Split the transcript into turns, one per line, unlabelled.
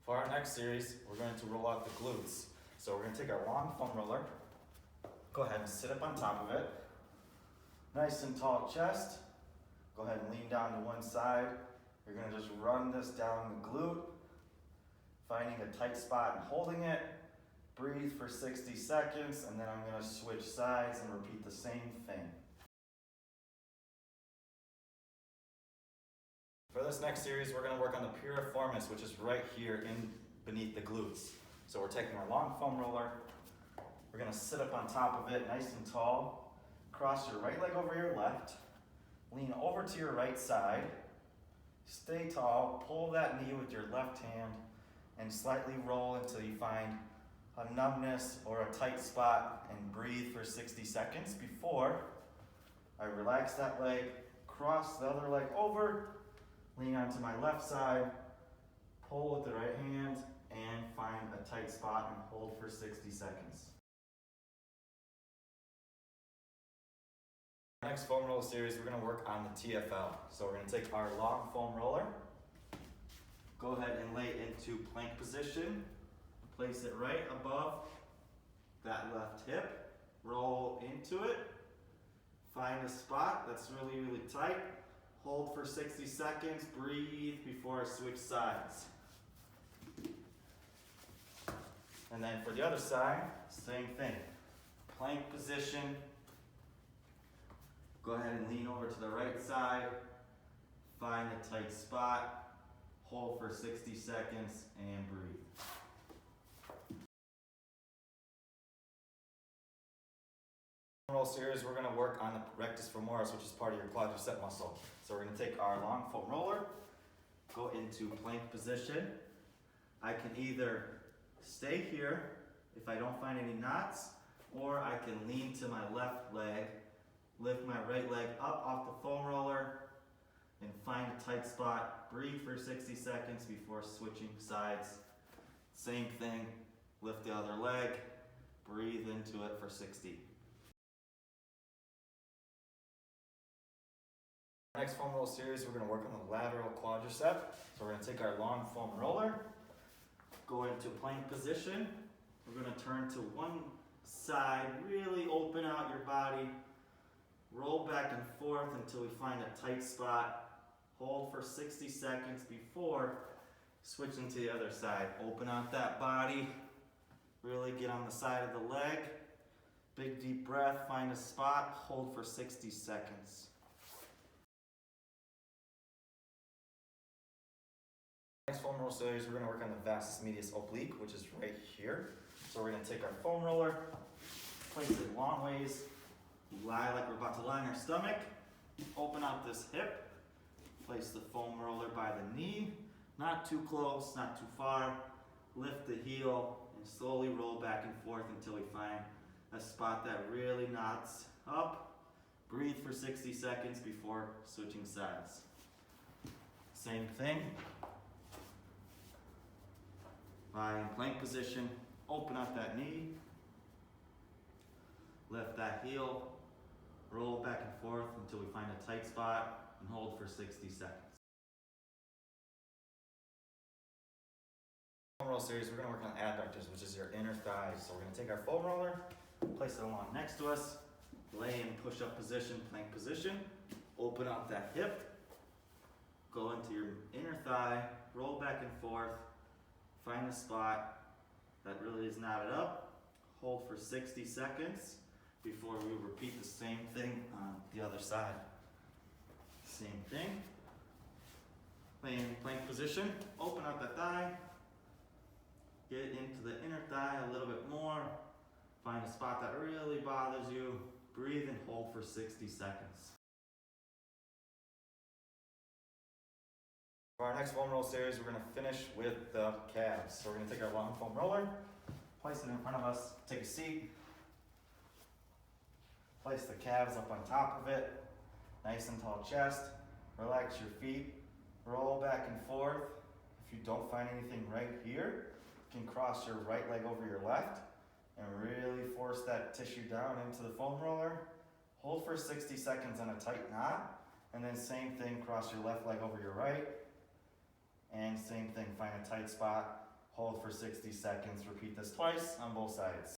For our next series, we're going to roll out the glutes. So we're going to take our long foam roller, go ahead and sit up on top of it. Nice and tall chest. Go ahead and lean down to one side. You're going to just run this down the glute, finding a tight spot and holding it. Breathe for 60 seconds, and then I'm going to switch sides and repeat the same thing. For this next series, we're going to work on the piriformis, which is right here in beneath the glutes. So we're taking our long foam roller. We're going to sit up on top of it, nice and tall. Cross your right leg over your left. Lean over to your right side. Stay tall. Pull that knee with your left hand and slightly roll until you find a numbness or a tight spot, and breathe for 60 seconds before I relax that leg, cross the other leg over, lean onto my left side, pull with the right hand, and find a tight spot and hold for 60 seconds. Next foam roll series, we're going to work on the TFL. So we're going to take our long foam roller, go ahead and lay into plank position, place it right above that left hip, roll into it, find a spot that's really tight, hold for 60 seconds, breathe before I switch sides. And then for the other side, same thing. Plank position, go ahead and lean over to the right side, find a tight spot, hold for 60 seconds, and breathe. Roll series, we're going to work on the rectus femoris, which is part of your quadricep muscle. So we're going to take our long foam roller, go into plank position. I can either stay here if I don't find any knots, or I can lean to my left leg, lift my right leg up off the foam roller, and find a tight spot. Breathe for 60 seconds before switching sides. Same thing, lift the other leg, breathe into it for 60. Next foam roll series, we're going to work on the lateral quadricep. So we're going to take our long foam roller, go into plank position. We're going to turn to one side, really open out your body, roll back and forth until we find a tight spot. Hold for 60 seconds before switching to the other side. Open out that body, really get on the side of the leg. Big deep breath, find a spot, hold for 60 seconds. Next foam roll series, we're going to work on the vastus medius oblique, which is right here. So we're going to take our foam roller, place it long ways, lie like we're about to lie on our stomach, open out this hip, place the foam roller by the knee, not too close, not too far, lift the heel, and slowly roll back and forth until we find a spot that really knots up. Breathe for 60 seconds before switching sides. Same thing. Lie in plank position, open up that knee, lift that heel, roll back and forth until we find a tight spot, and hold for 60 seconds. Foam roll series, we're going to work on adductors, which is your inner thighs. So we're going to take our foam roller, place it along next to us, lay in push-up position, plank position, open up that hip, go into your inner thigh, roll back and forth, find a spot that really is knotted up, hold for 60 seconds before we repeat the same thing on the other side. Same thing. Lay in plank position, open up the thigh, get into the inner thigh a little bit more, find a spot that really bothers you, breathe and hold for 60 seconds. For our next foam roll series, we're going to finish with the calves. So we're going to take our long foam roller, place it in front of us, take a seat, place the calves up on top of it, nice and tall chest, relax your feet, roll back and forth. If you don't find anything right here, you can cross your right leg over your left and really force that tissue down into the foam roller. Hold for 60 seconds on a tight knot, and then same thing, cross your left leg over your right. And same thing, find a tight spot hold for 60 seconds, repeat this twice on both sides.